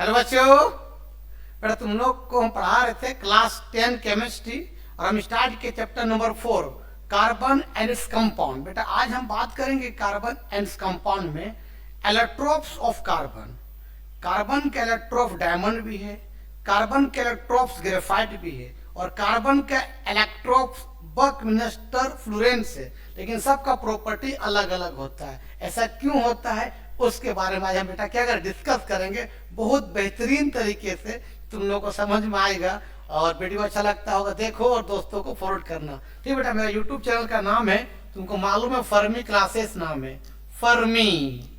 Hello बच्चों, बेटा तुम लोग को हम पढ़ा रहे थे क्लास 10 केमिस्ट्री और हम स्टार्ट किए chapter number 4 carbon and its compound. बेटा आज हम बात करेंगे कार्बन एंड इट्स कंपाउंड में इलेक्ट्रोप्स ऑफ कार्बन। कार्बन के इलेक्ट्रोप डायमंड भी है, कार्बन के इलेक्ट्रोप्स ग्रेफाइट भी है और कार्बन का इलेक्ट्रोप्स बकमिंस्टर फ्लोरेंस है, लेकिन सबका प्रॉपर्टी अलग अलग होता है। ऐसा क्यों होता है उसके बारे में आज हम बेटा क्या कर डिस्कस करेंगे बहुत बेहतरीन तरीके से, तुम लोगों को समझ में आएगा। और वीडियो अच्छा लगता होगा देखो और दोस्तों को फॉरवर्ड करना। ठीक बेटा, मेरा यूट्यूब चैनल का नाम है, तुमको मालूम है, फर्मी क्लासेस नाम है। फर्मी,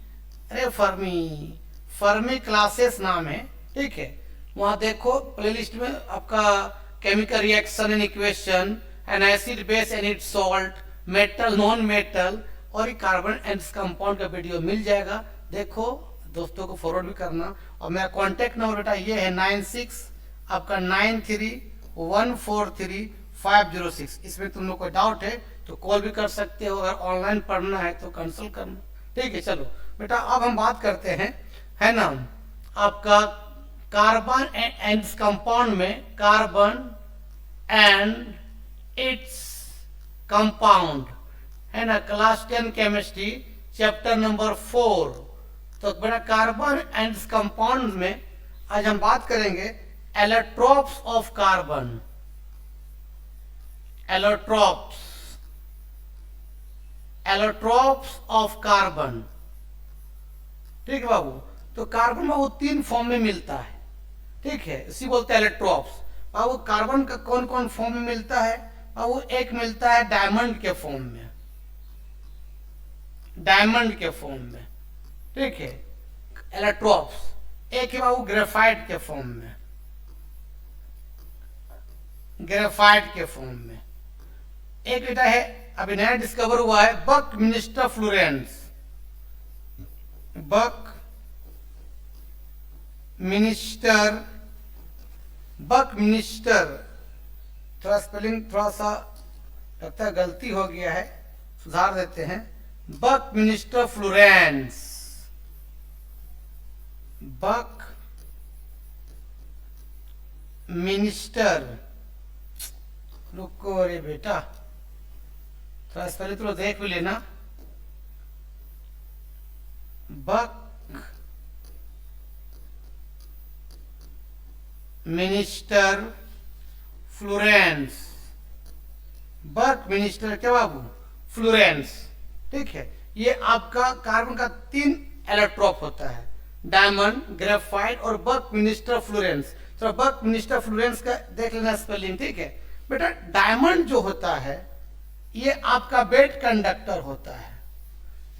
अरे फर्मी, फर्मी क्लासेस नाम है। ठीक है, वहां देखो प्लेलिस्ट में आपका chemical reaction and equation and acid base and it's salt, metal non metal और ये कार्बन एंड कंपाउंड का वीडियो मिल जाएगा। देखो दोस्तों को फॉरवर्ड भी करना। और मेरा कांटेक्ट नंबर बेटा ये है 96 आपका 93143506। इसमें तुम लोग को डाउट है तो कॉल भी कर सकते हो, अगर ऑनलाइन पढ़ना है तो कंसल्ट करना। ठीक है, चलो बेटा अब हम बात करते हैं, है ना, आपका कार्बन एंड कंपाउंड में कार्बन एंड इट्स कंपाउंड, है ना, क्लास 10 केमिस्ट्री चैप्टर नंबर 4। तो बेटा कार्बन एंड कंपाउंड में आज हम बात करेंगे allotropes of carbon. Allotropes, allotropes of carbon. ठीक है बाबू, तो कार्बन बाबू 3 फॉर्म में मिलता है। ठीक है, इसी बोलते हैं एलोट्रोप्स। बाबू कार्बन का कौन कौन फॉर्म में मिलता है बाबू? एक मिलता है डायमंड के फॉर्म में, डायमंड के फॉर्म में। ठीक है, एलेक्ट्रोप्स। एक है बाबू ग्रेफाइट के फॉर्म में, ग्रेफाइट के फॉर्म में। एक बेटा है अभी नया डिस्कवर हुआ है बकमिंस्टर फ्लोरेंस, बकमिंस्टर, बकमिंस्टर। थोड़ा स्पेलिंग थोड़ा सा लगता है गलती हो गया है, सुधार देते हैं। Buckminster Florence, Buckminster. रुको रे बेटा, थोड़ा स्पेलिंग तो देख भी लेना। बकमिंस्टर फ्लोरेंस, बकमिंस्टर क्या बाबू? फ्लोरेंस। ठीक है, ये आपका कार्बन का 3 इलेक्ट्रोप होता है, डायमंड, ग्रेफाइट और बकमिंस्टर फ्लोरेंस। तो बकमिंस्टर फ्लोरेंस का देख लेना स्पेलिंग। ठीक है बेटा, डायमंड जो होता है ये आपका बेड कंडक्टर होता है।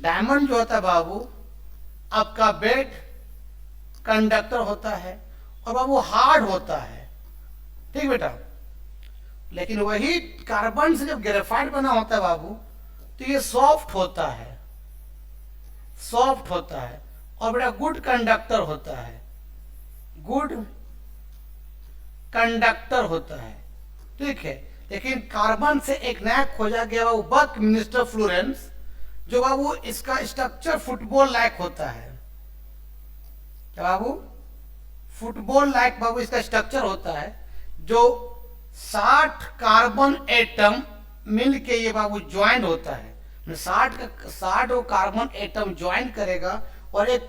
डायमंड जो होता है बाबू आपका बेड कंडक्टर होता है और बाबू हार्ड होता है। ठीक बेटा, लेकिन वही कार्बन से जब ग्रेफाइट बना होता है बाबू तो ये सॉफ्ट होता है, सॉफ्ट होता है और बड़ा गुड कंडक्टर होता है, गुड कंडक्टर होता है। ठीक है, लेकिन कार्बन से एक नया खोजा गया बाबू बकमिंस्टर फ्लोरेंस, जो बाबू इसका स्ट्रक्चर फुटबॉल लाइक होता है। क्या बाबू? फुटबॉल लाइक बाबू इसका स्ट्रक्चर होता है, जो 60 कार्बन एटम मिलके ये बाबू ज्वाइन होता है। 60 कार्बन एटम ज्वाइन करेगा और एक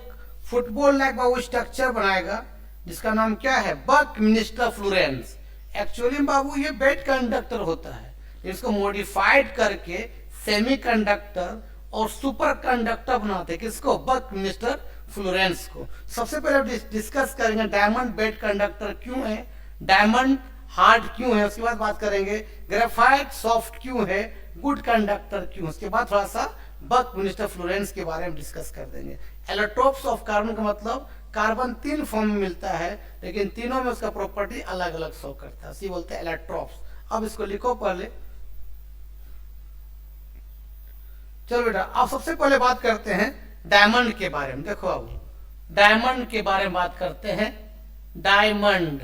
फुटबॉल लाइक बाबू स्ट्रक्चर बनाएगा, जिसका नाम क्या है? Buckminster Florence. एक्चुअली बाबू ये बेड कंडक्टर होता है, इसको मॉडिफाइड करके सेमीकंडक्टर और सुपर कंडक्टर बनाते हैं। किसको? बकमिंस्टर फ्लोरेंस को। सबसे पहले डिस्कस करेंगे डायमंड बेड कंडक्टर क्यों है, डायमंड हार्ड क्यों है, उसके बाद बात करेंगे ग्रेफाइट सॉफ्ट क्यों है, गुड कंडक्टर क्यों, उसके बाद थोड़ा सा बकमिंस्टर फ्लोरेंस के बारे में डिस्कस कर देंगे। एलोट्रोप्स ऑफ कार्बन का मतलब कार्बन 3 फॉर्म में मिलता है, लेकिन तीनों में उसका प्रॉपर्टी अलग अलग शो करता है, इसी बोलते हैं एलोट्रोप्स। अब इसको लिखो पहले। चलो बेटा, अब सबसे पहले बात करते हैं डायमंड के बारे में। देखो अब डायमंड के बारे में बात करते हैं, डायमंड।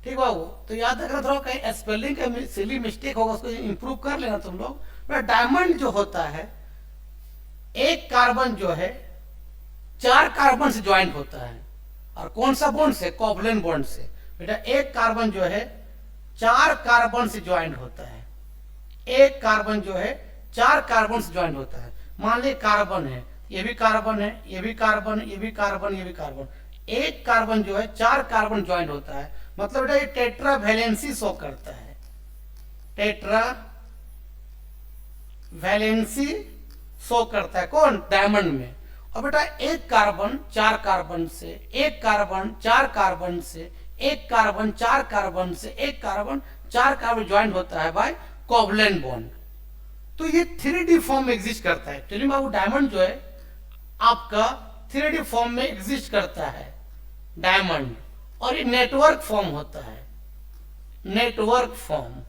ठीक बाबू, तो याद रखना, थोड़ा कहीं स्पेलिंग का सिली मिस्टेक होगा उसको इंप्रूव कर लेना तुम लोग। डायमंड जो होता है, एक कार्बन जो है 4 कार्बन से ज्वाइंट होता है और कौन सा बॉन्ड से? कोवलेंट बॉन्ड से। बेटा एक कार्बन जो है 4 कार्बन से ज्वाइंट होता है, एक कार्बन जो है 4 कार्बन से ज्वाइंट होता है। मान लीजिए कार्बन है, ये भी कार्बन है, ये भी कार्बन, ये भी कार्बन, ये भी कार्बन, एक कार्बन जो है 4 कार्बन ज्वाइंट होता है। मतलब बेटा ये टेट्रा वैलेंसी शो करता है, टेट्रा वैलेंसी शो करता है कौन? डायमंड में। और बेटा एक कार्बन 4 कार्बन से, एक कार्बन 4 कार्बन से, एक कार्बन 4 कार्बन से, एक कार्बन 4 कार्बन ज्वाइंट होता है बाय कोवलेंट बॉन्ड। तो ये 3D फॉर्म में एग्जिस्ट करता है। चलिए बाबू डायमंड जो है आपका 3D फॉर्म में एग्जिस्ट करता है डायमंड, और ये नेटवर्क फॉर्म होता है, नेटवर्क फॉर्म,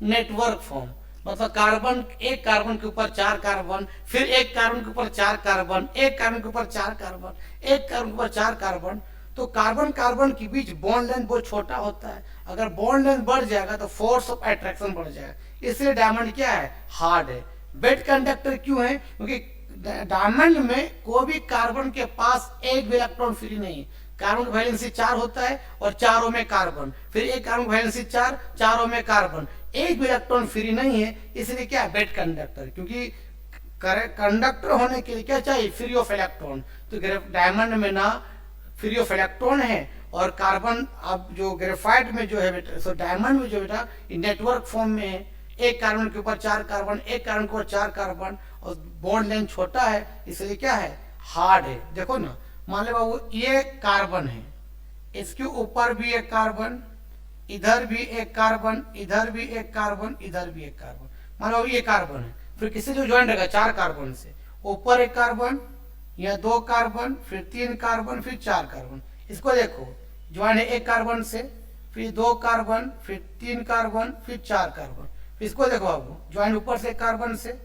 नेटवर्क फॉर्म मतलब कार्बन, एक कार्बन के ऊपर 4 कार्बन, फिर एक कार्बन के ऊपर 4 कार्बन, एक कार्बन के ऊपर 4 कार्बन, एक कार्बन के ऊपर 4 कार्बन। तो कार्बन कार्बन के बीच बॉन्ड लेंथ बहुत छोटा होता है। अगर बॉन्ड लेंथ बढ़ जाएगा तो फोर्स ऑफ अट्रैक्शन बढ़ जाएगा, इसलिए डायमंड क्या है? हार्ड है। बेड कंडक्टर क्यों है? क्योंकि डायमंड में कोई भी कार्बन के पास एक भी इलेक्ट्रॉन फ्री नहीं है। कार्बन का वैलेंसी 4 होता है और चारों में कार्बन, फिर एक कार्बन का वैलेंसी 4, चारों में कार्बन, एक भी इलेक्ट्रॉन फ्री नहीं है, इसलिए क्या? Bad conductor. क्योंकि कंडक्टर होने के लिए क्या चाहिए? Free of electron. तो डायमंड में ना फ्री ऑफ इलेक्ट्रॉन है, और कार्बन अब जो ग्रेफाइट में जो है बेटा, सो डायमंड में जो बेटा नेटवर्क फॉर्म में है, एक कार्बन के ऊपर 4 कार्बन, एक कार्बन के ऊपर 4 कार्बन, और बॉन्ड लेंथ छोटा है, इसलिए क्या है? हार्ड है। देखो ना, मान लो बाबू ये कार्बन है, इसके ऊपर भी एक कार्बन, इधर भी एक कार्बन, इधर भी एक कार्बन, इधर भी एक कार्बन। मान लो ये कार्बन है, फिर किससे जो ज्वाइंट रहेगा? 4 कार्बन से। ऊपर एक कार्बन, यहाँ 2 कार्बन, फिर 3 कार्बन, फिर 4 कार्बन। इसको देखो, ज्वाइंट है एक कार्बन से, फिर 2 कार्बन, फिर 3 कार्बन, फिर 4 कार्बन। फिर इसको देखो बाबू, ज्वाइंट ऊपर से एक कार्बन से,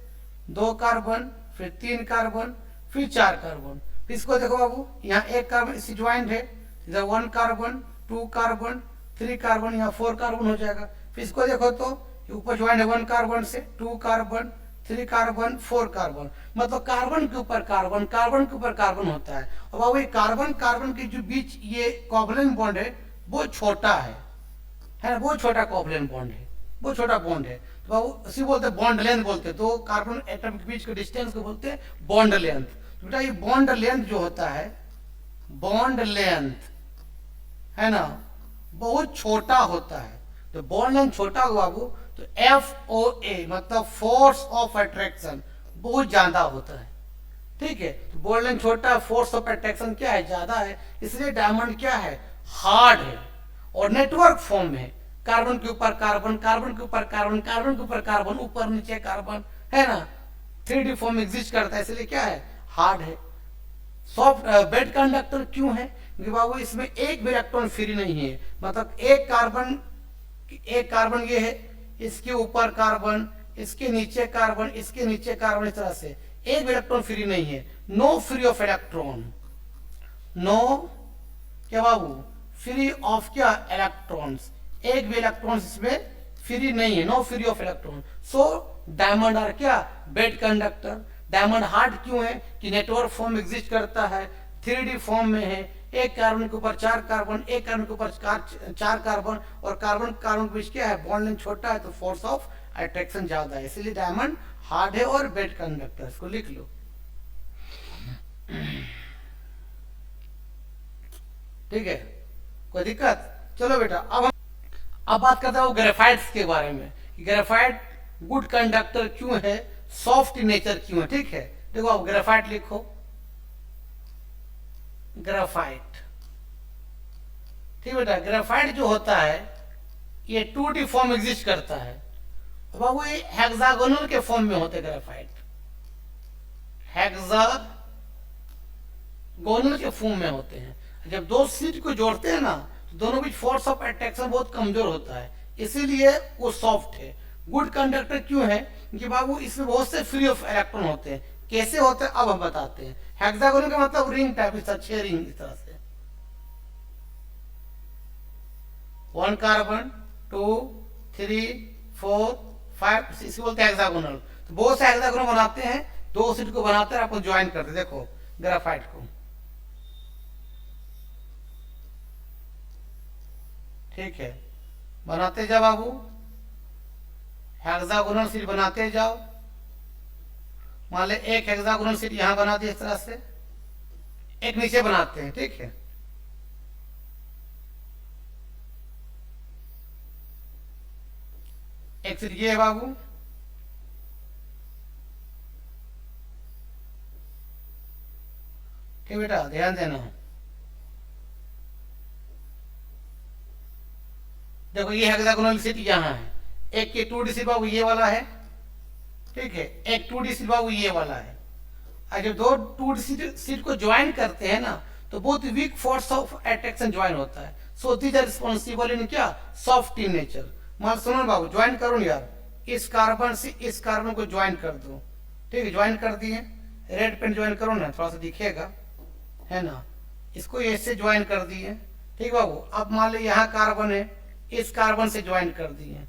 2 कार्बन, फिर 3 कार्बन, फिर 4 कार्बन। फिर इसको देखो बाबू, यहाँ एक कार्बन इसी ज्वाइंट है, इधर 1 कार्बन, 2 कार्बन, 3 कार्बन, यहाँ 4 कार्बन हो जाएगा। फिर इसको देखो तो ऊपर ज्वाइंट है 1 कार्बन से, 2 कार्बन, 3 कार्बन, 4 कार्बन। मतलब कार्बन के ऊपर कार्बन, कार्बन के ऊपर कार्बन होता है। और बाबू ये कार्बन कार्बन के जो बीच ये कोवलेंट बॉन्ड है वो छोटा है ना? बहुत छोटा कोवलेंट बॉन्ड है, बहुत छोटा बॉन्ड है। तो बाबू उसी बोलते हैं बॉन्ड लेंथ बोलते हैं। तो कार्बन एटम के बीच के डिस्टेंस को बोलते हैं बॉन्ड लेंथ। तो बेटा ये बॉन्ड लेंथ जो होता है, बॉन्ड लेंथ है ना, बहुत छोटा होता है। तो बॉन्ड लेंथ छोटा हो बाबू तो FOA मतलब फोर्स ऑफ अट्रैक्शन बहुत ज्यादा होता है। ठीक है, तो बॉन्ड लेंथ छोटा, फोर्स ऑफ अट्रैक्शन क्या है? ज्यादा है, इसलिए डायमंड क्या है? हार्ड है और नेटवर्क फॉर्म है। कार्बन के ऊपर कार्बन, कार्बन के ऊपर कार्बन, कार्बन के ऊपर कार्बन, ऊपर नीचे कार्बन, है ना? 3D फॉर्म एग्जिस्ट करता है, इसलिए क्या है? हार्ड है। सॉफ्ट बेड कंडक्टर क्यों है? क्योंकि बाबू इसमें एक भी इलेक्ट्रॉन फ्री नहीं है। मतलब एक कार्बन ये है, इसके ऊपर कार्बन, इसके नीचे कार्बन, इसके नीचे कार्बन, इस तरह से एक भी इलेक्ट्रॉन फ्री नहीं है। No free of electron, no क्या बाबू? फ्री ऑफ क्या? इलेक्ट्रॉन्स। एक भी इलेक्ट्रॉन्स इसमें फ्री नहीं है, no free of electron. So diamond are क्या? Bad conductor. डायमंड हार्ड क्यों है? कि नेटवर्क फॉर्म एग्जिस्ट करता है, 3D फॉर्म में है, एक कार्बन के ऊपर 4 कार्बन, एक कार्बन के ऊपर 4 कार्बन, और कार्बन कार्बन के बीच क्या है? बॉन्ड लेंथ छोटा है, तो फोर्स ऑफ अट्रैक्शन ज्यादा है, इसलिए डायमंड हार्ड है और बेड कंडक्टर। इसको लिख लो। ठीक है, कोई दिक्कत? चलो बेटा अब बात करता हूँ ग्रेफाइट्स के बारे में। ग्रेफाइट गुड कंडक्टर क्यों है, सॉफ्ट नेचर क्यों है। ठीक है, देखो अब ग्रेफाइट लिखो, ग्रेफाइट। ठीक बेटा, ग्रेफाइट जो होता है ये 2D फॉर्म एग्जिस्ट करता है। बाबू ये हेक्सागोनल के फॉर्म में होते ग्रेफाइट, हेक्सागोनल के फॉर्म में होते हैं। जब दो शीट को जोड़ते हैं ना तो दोनों बीच फोर्स ऑफ अट्रैक्शन बहुत कमजोर होता है, इसीलिए वो सॉफ्ट है। गुड कंडक्टर क्यों है? कि बाबू इसमें बहुत से फ्री ऑफ इलेक्ट्रॉन होते हैं। कैसे होते हैं अब हम बताते हैं। हेक्सागोनल का मतलब रिंग टाइप, इस तरह 6 रिंग, इस तरह से 1 कार्बन 2 3 4 5, इसी बोलते हैं हेक्सागोनल। तो बहुत से हेक्सागोनल बनाते हैं, 2 शीट को बनाते हैं, आपको ज्वाइन करते हैं। देखो ग्रेफाइट को ठीक है, बनाते जाओ बाबू, हेक्सागोनल शीट बनाते जाओ। मान ले एक हेक्सागोनल शीट यहां बना दी इस तरह से, एक नीचे बनाते हैं, ठीक है। एक शीट ये है बाबू, ठीक बेटा, ध्यान देना। देखो ये हेक्सागोनल शीट यहाँ है, एक के 2D शीट बाबू ये वाला है, ठीक है, एक 2D शीट बाबू ये वाला है। और जब दो 2D शीट को ज्वाइन करते हैं ना, तो बहुत weak force of attraction join होता है। So these are responsible in क्या, सॉफ्ट इन नेचर। मान सुनो बाबू, ज्वाइन करो ना यार, इस कार्बन से इस कार्बन को ज्वाइन कर दो, ठीक है, ज्वाइन कर दिए। रेड पेन ज्वाइन करो ना, थोड़ा सा दिखेगा, है ना। इसको ऐसे ज्वाइन कर दिए, ठीक बाबू। अब मान लो यहाँ कार्बन है, इस कार्बन से ज्वाइन कर दिए।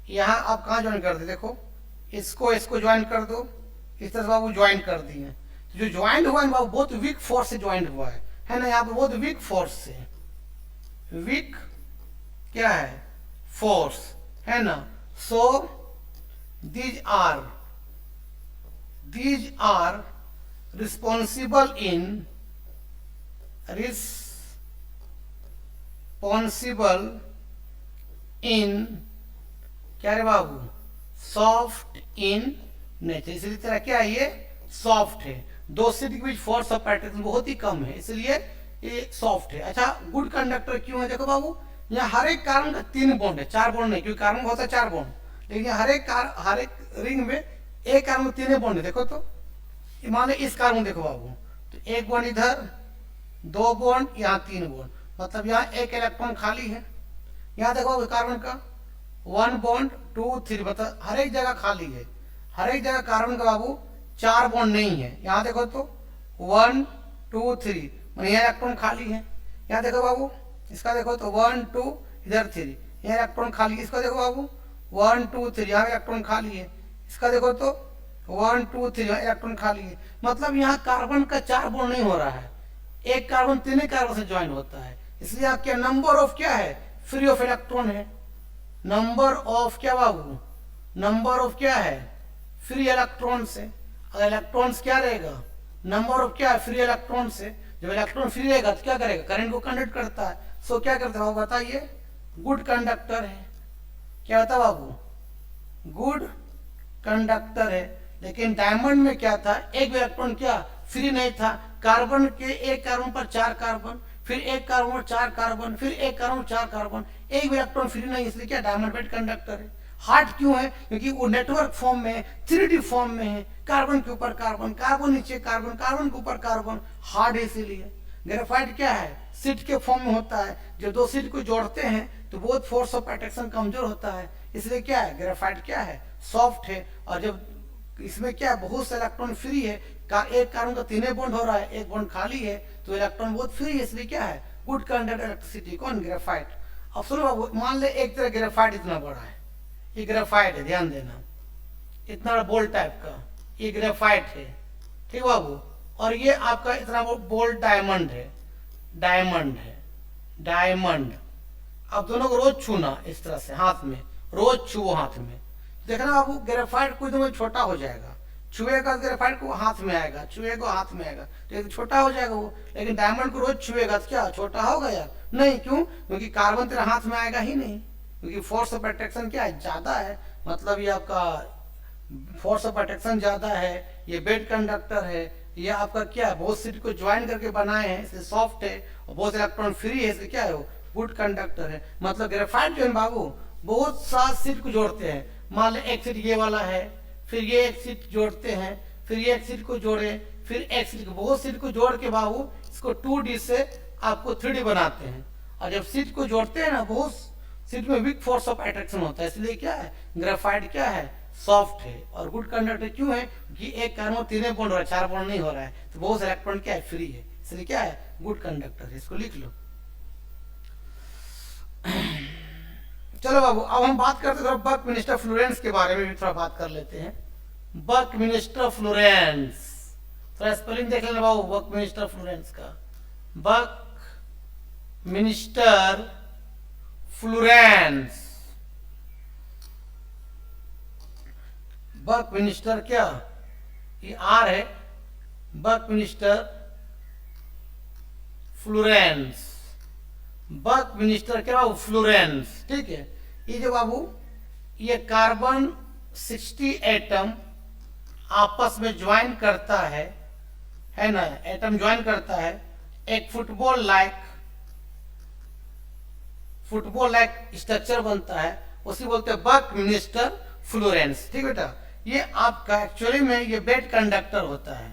यहाँ आप कहाँ ज्वाइन कर दिए, देखो इसको ज्वाइन कर दो, इस तरह से बाबू ज्वाइन कर दिए। तो जो ज्वाइन हुआ है बाबू बहुत वीक फोर्स से ज्वाइन हुआ है ना, यहाँ पे बहुत वीक फोर्स से, वीक क्या है, फोर्स, है ना। So these are responsible in क्या रे बाबू, सॉफ्ट इन नेचर। इसी तरह क्या है, ये सॉफ्ट है। दो शीट के बीच फोर्स ऑफ अट्रैक्शन बहुत ही कम है, इसलिए ये सॉफ्ट है। अच्छा, गुड कंडक्टर क्यों है, देखो बाबू, यहाँ हर एक कार्बन का 3 बॉन्ड है, 4 बॉन्ड नहीं, क्योंकि कार्बन होता है 4 बॉन्ड, लेकिन हर एक रिंग में एक कार्बन में 3 बॉन्ड है। देखो तो मान लो इस कार्बन देखो बाबू, तो एक बॉन्ड इधर, 2 बॉन्ड, यहाँ 3 बॉन्ड, मतलब यहाँ एक इलेक्ट्रॉन खाली है। यहाँ देखो कार्बन का 1 बॉन्ड 2 3, मतलब हर एक जगह खाली है। हर एक जगह कार्बन का बाबू 4 बॉन्ड नहीं है। यहाँ देखो तो 1 2 3, मतलब यहाँ इलेक्ट्रॉन खाली है। यहाँ देखो बाबू, इसका देखो तो 1 2, इधर 3, यहाँ इलेक्ट्रॉन खाली है। इसका देखो बाबू 1 2 3, यहाँ इलेक्ट्रॉन खाली है। इसका देखो तो 1 2 3, यहाँ इलेक्ट्रॉन खाली है। मतलब यहाँ कार्बन का 4 बॉन्ड नहीं हो रहा है, एक कार्बन 3 कार्बन से ज्वाइन होता है। इसलिए आपके नंबर ऑफ क्या है, फ्री ऑफ इलेक्ट्रॉन है। नंबर ऑफ क्या बाबू, नंबर ऑफ क्या है, फ्री इलेक्ट्रॉन से। अगर इलेक्ट्रॉन्स क्या रहेगा, नंबर ऑफ क्या है, फ्री इलेक्ट्रॉन से। जब इलेक्ट्रॉन फ्री रहेगा तो क्या करेगा, करंट को कंडक्ट करता है। सो क्या करता है बाबू, बताइए, गुड कंडक्टर है। क्या होता है बाबू, गुड कंडक्टर है। लेकिन डायमंड में क्या था, एक इलेक्ट्रॉन क्या फ्री नहीं था। कार्बन के एक कार्बन पर 4 कार्बन, फिर एक कार्बन पर 4 कार्बन, फिर एक कार्बन पर 4 कार्बन, एक भी इलेक्ट्रॉन फ्री नहीं, इसलिए क्या डायमंड बेड कंडक्टर है। हार्ड क्यों है, क्योंकि वो नेटवर्क फॉर्म में है, 3D फॉर्म में है, कार्बन के ऊपर कार्बन, कार्बन नीचे कार्बन, कार्बन के ऊपर कार्बन, हार्ड है इसीलिए। ग्रेफाइट क्या है, शीट के फॉर्म में होता है। जब दो शीट को जोड़ते हैं तो बहुत फोर्स ऑफ अट्रैक्शन कमजोर होता है, इसलिए क्या है, ग्रेफाइट क्या है, सॉफ्ट है। और जब इसमें क्या है, बहुत से इलेक्ट्रॉन फ्री है, एक कार्बन का 3 बॉन्ड हो रहा है, एक बॉन्ड खाली है, तो इलेक्ट्रॉन बहुत फ्री है, इसलिए क्या है, गुड कंडक्टर इलेक्ट्रिसिटी। कौन, ग्रेफाइट। अब सुनो बाबू, मान ले एक तरह ग्रेफाइट इतना बड़ा है, ये ग्रेफाइट है, ध्यान देना, इतना बोल्ड टाइप का, ये ग्रेफाइट है, ठीक बाबू। और ये आपका इतना बोल्ड डायमंड है, डायमंड है, डायमंड। अब दोनों को रोज छूना इस तरह से हाथ में, रोज छुओ हाथ में, देखना बाबू ग्रेफाइट कुछ दिन में छोटा हो जाएगा। छुएगा ग्रेफाइट को हाथ में आएगा, छुएगा हाथ में आएगा तो छोटा हो जाएगा वो। लेकिन डायमंड को रोज छुएगा तो क्या छोटा होगा यार, नहीं। क्यों, क्योंकि कार्बन तेरा हाथ में आएगा ही नहीं, क्योंकि फोर्स ऑफ अट्रैक्शन क्या है, ज्यादा है। मतलब ये आपका फोर्स ऑफ अट्रैक्शन ज्यादा है, ये बेड कंडक्टर है, ये आपका क्या है, बहुत शीट को ज्वाइन करके बनाए हैं, इसलिए सॉफ्ट है और बहुत इलेक्ट्रॉन फ्री है, इसलिए क्या है वो गुड कंडक्टर है। मतलब ग्रेफाइट जो है बाबू बहुत सा शीट को जोड़ते हैं। मान लो एक शीट ये वाला है, फिर ये एक शीट जोड़ते हैं, फिर ये एक शीट को जोड़े, फिर एक शीट को, बहुत शीट को जोड़ के बाबू इसको 2D से आपको 3D बनाते हैं। और जब शीट को जोड़ते हैं ना, बहुत शीट में वीक फोर्स ऑफ अट्रैक्शन होता है, इसलिए क्या है, ग्रेफाइट क्या है, सॉफ्ट है। और गुड कंडक्टर क्यों है, कि एक कार्बन 3 बॉन्ड हो रहा है, 4 बॉन्ड नहीं हो रहा है, तो बहुत से इलेक्ट्रॉन क्या है, फ्री है, इसलिए क्या है, गुड कंडक्टर है। इसको लिख लो। चलो बाबू, अब हम बात करते हैं बकमिंस्टर फ्लोरेंस के बारे में भी थोड़ा बात कर लेते हैं। बकमिंस्टर फ्लोरेंस, थोड़ा स्पेलिंग देख लेना बाबू बकमिंस्टर फ्लोरेंस का। Buckminster Florence. बकमिंस्टर क्या, ये आर है, बकमिंस्टर फ्लोरेंस, बकमिंस्टर क्या बाबू फ्लोरेंस। ठीक है, ये जो बाबू ये कार्बन 60 एटम आपस में ज्वाइन करता है ना, एटम ज्वाइन करता है, एक फुटबॉल लाइक स्ट्रक्चर बनता है, उसी बोलते हैं बकमिंस्टर फ्लोरेंस। ठीक बेटा, ये आपका एक्चुअली में ये बेड कंडक्टर होता है,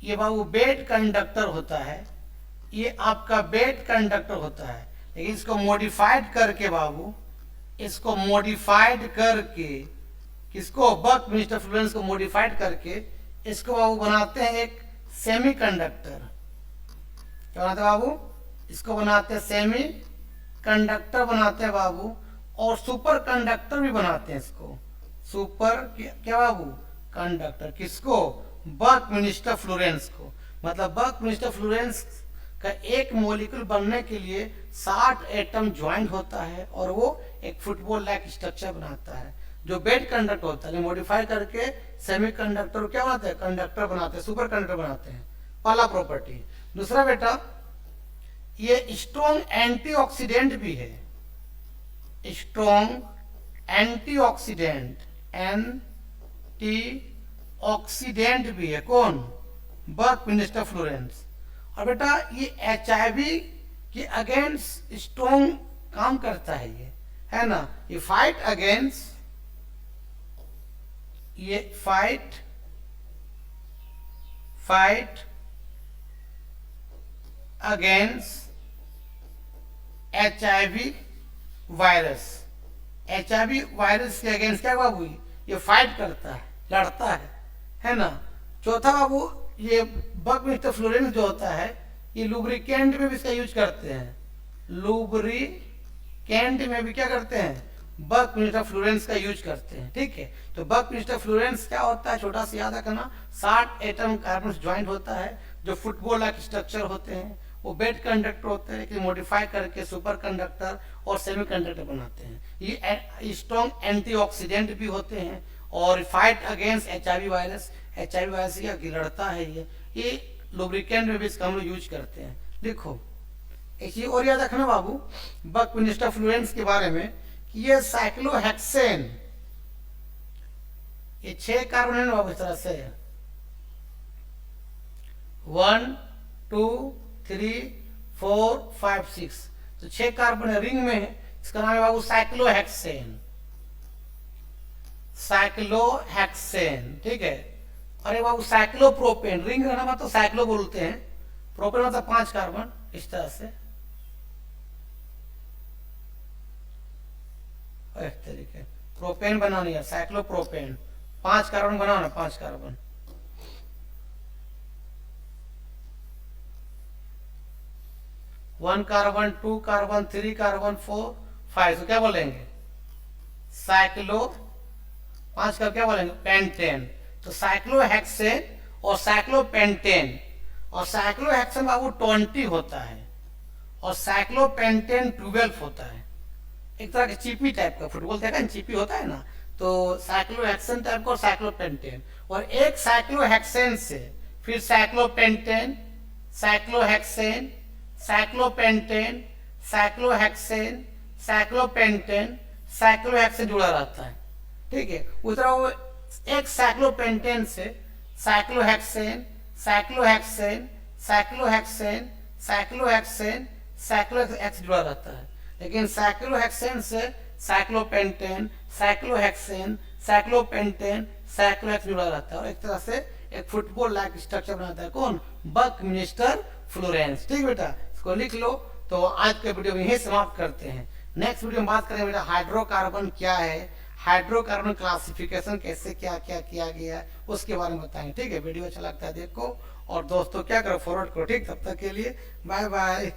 ये बाबू बेड कंडक्टर होता है, ये आपका बेड कंडक्टर होता है। लेकिन इसको मॉडिफाइड करके बाबू, इसको मॉडिफाइड करके, किसको, बकमिंस्टर फ्लोरेंस को मॉडिफाइड करके इसको बाबू बनाते हैं एक सेमी कंडक्टर। क्या बनाते हैं बाबू, इसको बनाते हैं सेमी कंडक्टर बनाते हैं बाबू, और सुपर कंडक्टर भी बनाते हैं इसको, सुपर क्या बाबू कंडक्टर, किसको, बकमिंस्टर फ्लोरेंस को। मतलब बकमिंस्टर फ्लोरेंस का एक मॉलिक्यूल बनने के लिए 60 एटम ज्वाइन होता है और वो एक फुटबॉल लाइक स्ट्रक्चर बनाता है जो बेड कंडक्टर होता है। मॉडिफाई करके सेमी कंडक्टर क्या बनाते हैं, कंडक्टर बनाते हैं, सुपर कंडक्टर बनाते हैं, पहला प्रॉपर्टी। दूसरा बेटा, ये स्ट्रॉन्ग एंटीऑक्सीडेंट भी है, स्ट्रॉन्ग एंटीऑक्सीडेंट, एंटीऑक्सीडेंट भी है, कौन, बकमिंस्टर फ्लोरेंस। और बेटा ये HIV के अगेंस्ट स्ट्रॉन्ग काम करता है, ये है ना, ये fight against HIV virus, HIV virus के अगेंस्ट क्या बाबू, ये फाइट करता है, लड़ता है ना। चौथा बाबू, ये बकमिंस्टर फ्लोरेंस जो होता है ये लुब्रिकेंट में भी इसका यूज करते हैं, लुब्रिकेंट में भी क्या करते हैं, बकमिंस्टर फ्लोरेंस का यूज करते हैं। ठीक है, तो बकमिंस्टर फ्लोरेंस क्या होता है, छोटा सा याद रखना, 60 एटम कार्बन ज्वाइंट होता है जो फुटबॉल लाइक स्ट्रक्चर होते हैं, वो बेड कंडक्टर होते हैं कि मॉडिफाई करके सुपर कंडक्टर और सेमी कंडक्टर बनाते हैं। ये स्ट्रॉन्ग एंटीऑक्सीडेंट भी होते हैं और fight against HIV virus, HIV virus क्या लड़ता है, ये लुब्रिकेंट में भी इसका हम लोग यूज करते हैं। देखो एक चीज और याद रखना बाबू बकमिंस्टर फ्लोरेंस के बारे में कि ये साइक्लोहेक्सेन, ये 6 कार्बन है ना बाबू, इस तरह से 1 2 3 4 5 6, तो 6 कार्बन रिंग में है, इसका नाम है बाबू साइक्लोहेक्सेन, साइक्लोहेक्सेन। ठीक है, अरे बाबू साइक्लोप्रोपेन, रिंग रहना बात तो साइक्लो बोलते हैं, प्रोपेन मतलब 5 कार्बन, इस तरह से एक तरीके प्रोपेन बनानी है, साइक्लोप्रोपेन 5 कार्बन बनाना, 5 carbon. One carbon, 2 carbon, 3 carbon, 4 5, तो क्या बोलेंगे साइक्लो, 5 का क्या बोलेंगे पेंटेन। तो साइक्लोहेक्सेन और साइक्लोपेंटेन, और साइक्लोहेक्सेन बाबू 20 होता है और साइक्लोपेंटेन 12 होता है, एक तरह के चीपी टाइप का, फुटबॉल देखा ना चीपी होता है ना, तो साइक्लोहेक्सेन टाइप का और साइक्लोपेंटेन, और एक साइक्लोहेक्सेन से फिर cyclopentane, cyclohexane, cyclopentane, cyclohexane, cyclopentane, cyclohexane जुड़ा रहता है। ठीक है, उस तरह वो एक साइक्लोपेंटेन से cyclohexane, cyclohexane, cyclohexane, cyclohexane, cyclohexane जुड़ा रहता है। लेकिन साइक्लोहेक्सेन से साइक्लोपेंटेन, साइक्लोहेक्सेन, साइक्लोपेंटेन, साइक्लोहेक्सेन जुड़ा रहता है और एक तरह से एक फुटबॉल लाइक स्ट्रक्चर बनाता है, कौन, बकमिंस्टर फ्लोरेंस। ठीक बेटा, इसको लिख लो। तो आज के वीडियो में यही समाप्त करते हैं। नेक्स्ट वीडियो में बात करेंगे बेटा हाइड्रोकार्बन क्या है, हाइड्रोकार्बन क्लासिफिकेशन कैसे क्या क्या किया गया है उसके बारे में बताएंगे। ठीक है, वीडियो अच्छा लगता है देखो और दोस्तों क्या करो, फॉरवर्ड करो। ठीक, तब तक के लिए बाय बाय।